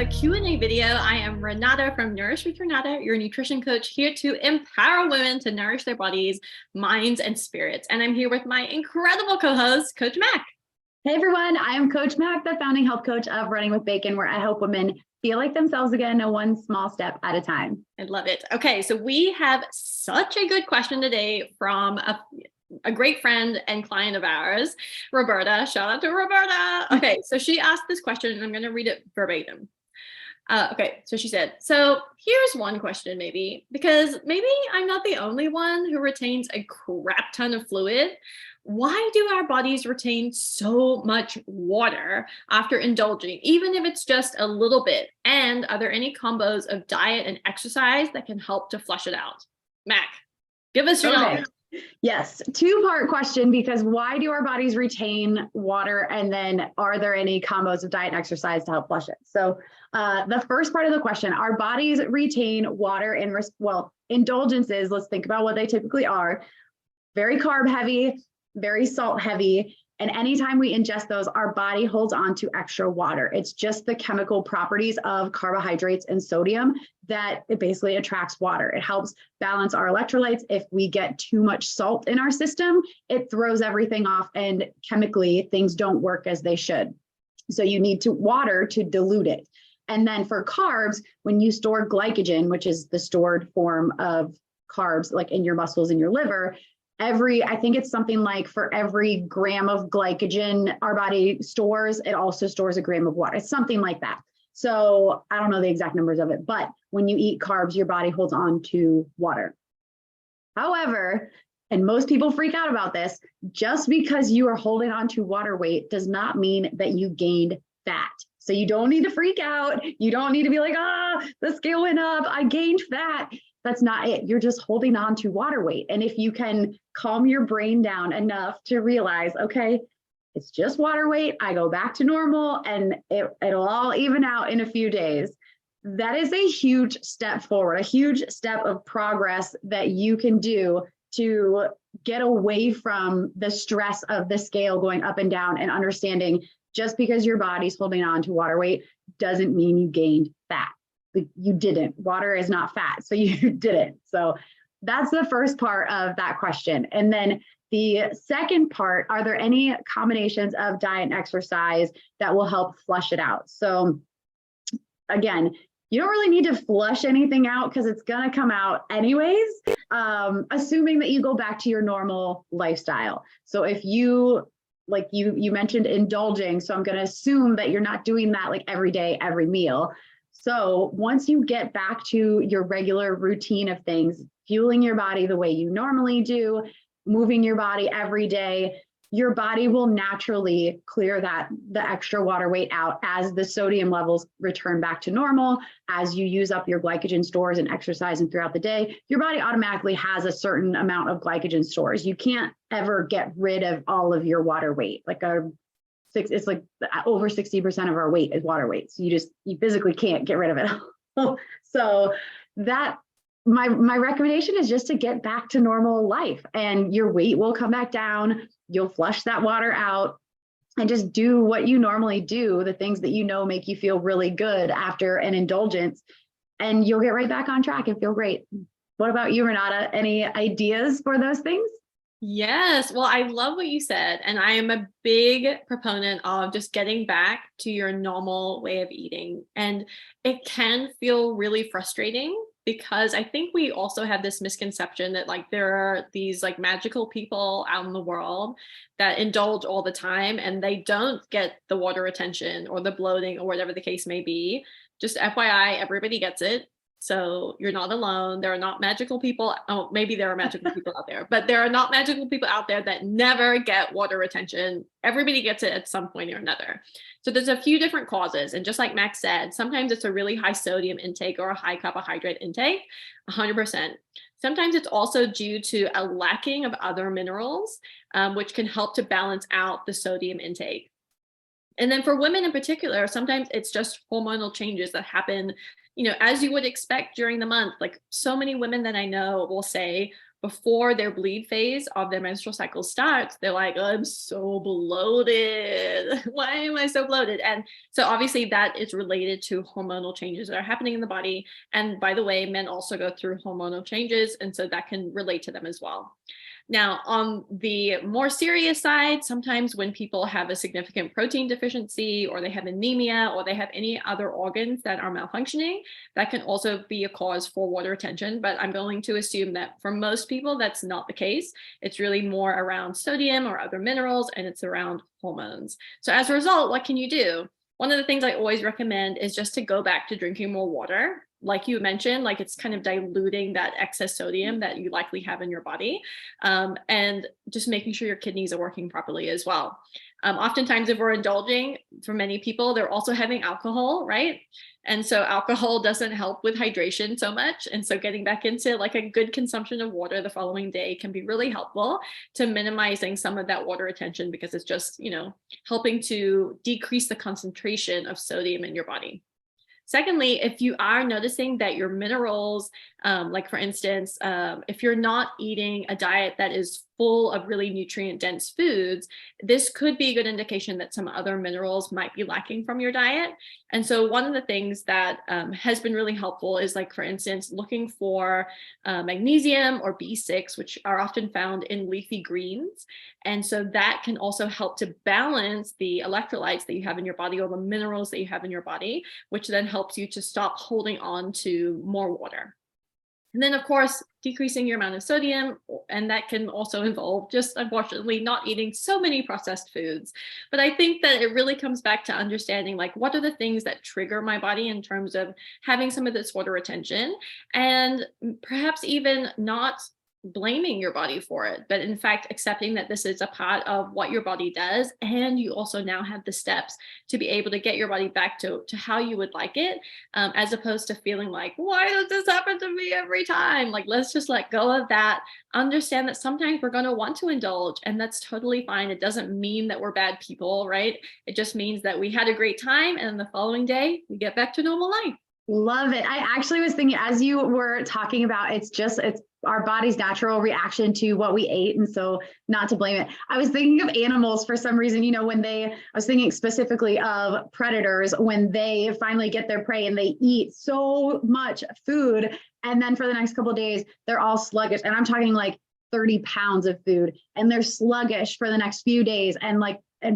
another Q&A video. I am Renata from Nourish with Renata, your nutrition coach, here to empower women to nourish their bodies, minds, and spirits. And I'm here with my incredible co-host, Coach Mack. Hey everyone, I am Coach Mack, the founding health coach of Running with Bacon, where I help women feel like themselves again, one small step at a time. I love it. Okay, so we have such a good question today from a great friend and client of ours, Roberta. Shout out to Roberta. Okay, so she asked this question and I'm going to read it verbatim. Okay, so she said, so here's one question maybe, because maybe I'm not the only one who retains a crap ton of fluid. Why do our bodies retain so much water after indulging, even if it's just a little bit? And are there any combos of diet and exercise that can help to flush it out? Mac, give us your knowledge. Yes, two-part question, because why do our bodies retain water? And then are there any combos of diet and exercise to help flush it? So the first part of the question, our bodies retain water in, indulgences, let's think about what they typically are. Very carb heavy, very salt heavy. And anytime we ingest those, our body holds on to extra water. It's just the chemical properties of carbohydrates and sodium that it basically attracts water. It helps balance our electrolytes. If we get too much salt in our system, it throws everything off and chemically things don't work as they should. So you need water to dilute it. And then for carbs, when you store glycogen, which is the stored form of carbs, like in your muscles and your liver, I think it's something like for every gram of glycogen our body stores, it also stores a gram of water. It's something like that. So I don't know the exact numbers of it, but when you eat carbs, your body holds on to water. However, and most people freak out about this, just because you are holding on to water weight does not mean that you gained fat. So you don't need to freak out. You don't need to be like, the scale went up, I gained fat. That's not it. You're just holding on to water weight. And if you can calm your brain down enough to realize, okay, it's just water weight, I go back to normal and it'll all even out in a few days. That is a huge step forward, a huge step of progress that you can do to get away from the stress of the scale going up and down, and understanding just because your body's holding on to water weight doesn't mean you gained fat. You didn't. Water is not fat, so you didn't. So that's the first part of that question. And then the second part, are there any combinations of diet and exercise that will help flush it out? So again, you don't really need to flush anything out because it's going to come out anyways, assuming that you go back to your normal lifestyle. So if you, like you mentioned indulging, so I'm going to assume that you're not doing that like every day, every meal. So once you get back to your regular routine of things, fueling your body the way you normally do, moving your body every day, your body will naturally clear the extra water weight out as the sodium levels return back to normal. As you use up your glycogen stores and exercise and throughout the day, your body automatically has a certain amount of glycogen stores. You can't ever get rid of all of your water weight. It's like over 60% of our weight is water weight. So you physically can't get rid of it. So that my recommendation is just to get back to normal life, and your weight will come back down. You'll flush that water out and just do what you normally do, the things that you know make you feel really good after an indulgence, and you'll get right back on track and feel great. What about you, Renata? Any ideas for those things? Yes. Well, I love what you said. And I am a big proponent of just getting back to your normal way of eating. And it can feel really frustrating because I think we also have this misconception that like there are these like magical people out in the world that indulge all the time and they don't get the water retention or the bloating or whatever the case may be. Just FYI, everybody gets it. So you're not alone. There are not magical people. Oh, maybe there are magical people out there, but there are not magical people out there that never get water retention. Everybody gets it at some point or another. So there's a few different causes. And just like Max said, sometimes it's a really high sodium intake or a high carbohydrate intake, 100%. Sometimes it's also due to a lacking of other minerals, which can help to balance out the sodium intake. And then for women in particular, sometimes it's just hormonal changes that happen, as you would expect during the month. Like so many women that I know will say, before their bleed phase of their menstrual cycle starts, they're like, oh, I'm so bloated. Why am I so bloated? And so obviously that is related to hormonal changes that are happening in the body. And by the way, men also go through hormonal changes. And so that can relate to them as well. Now, on the more serious side, sometimes when people have a significant protein deficiency, or they have anemia, or they have any other organs that are malfunctioning, that can also be a cause for water retention. But I'm going to assume that for most people, that's not the case. It's really more around sodium or other minerals, and it's around hormones. So as a result, what can you do? One of the things I always recommend is just to go back to drinking more water. Like you mentioned, like it's kind of diluting that excess sodium that you likely have in your body, and just making sure your kidneys are working properly as well. Oftentimes, if we're indulging, for many people, they're also having alcohol, right? And so alcohol doesn't help with hydration so much. And so getting back into like a good consumption of water the following day can be really helpful to minimizing some of that water retention, because it's just, helping to decrease the concentration of sodium in your body. Secondly, if you are noticing that your minerals, like for instance, if you're not eating a diet that is full of really nutrient dense foods, this could be a good indication that some other minerals might be lacking from your diet. And so one of the things that has been really helpful is, like, for instance, looking for magnesium or B6, which are often found in leafy greens. And so that can also help to balance the electrolytes that you have in your body, or the minerals that you have in your body, which then helps you to stop holding on to more water. And then, of course, decreasing your amount of sodium, and that can also involve just, unfortunately, not eating so many processed foods. But I think that it really comes back to understanding, like, what are the things that trigger my body in terms of having some of this water retention, and perhaps even not blaming your body for it, but in fact accepting that this is a part of what your body does. And you also now have the steps to be able to get your body back to how you would like it, as opposed to feeling like, why does this happen to me every time? Like, let's just let go of that. Understand that sometimes we're going to want to indulge, and that's totally fine. It doesn't mean that we're bad people, right? It just means that we had a great time, and the following day we get back to normal life. Love it. I actually was thinking, as you were talking about, it's our body's natural reaction to what we ate. And so not to blame it. I was thinking of animals for some reason, I was thinking specifically of predators when they finally get their prey and they eat so much food. And then for the next couple of days, they're all sluggish. And I'm talking like 30 pounds of food, and they're sluggish for the next few days and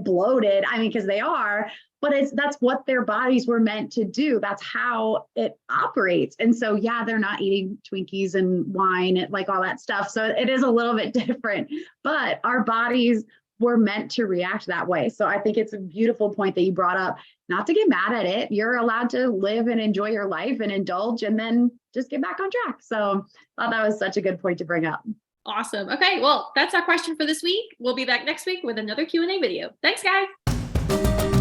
bloated. I mean, because they are, but that's what their bodies were meant to do. That's how it operates. And so, yeah, they're not eating Twinkies and wine, like all that stuff. So it is a little bit different, but our bodies were meant to react that way. So I think it's a beautiful point that you brought up, not to get mad at it. You're allowed to live and enjoy your life and indulge, and then just get back on track. So I thought that was such a good point to bring up. Awesome. Okay, well, that's our question for this week. We'll be back next week with another Q&A video. Thanks, guys.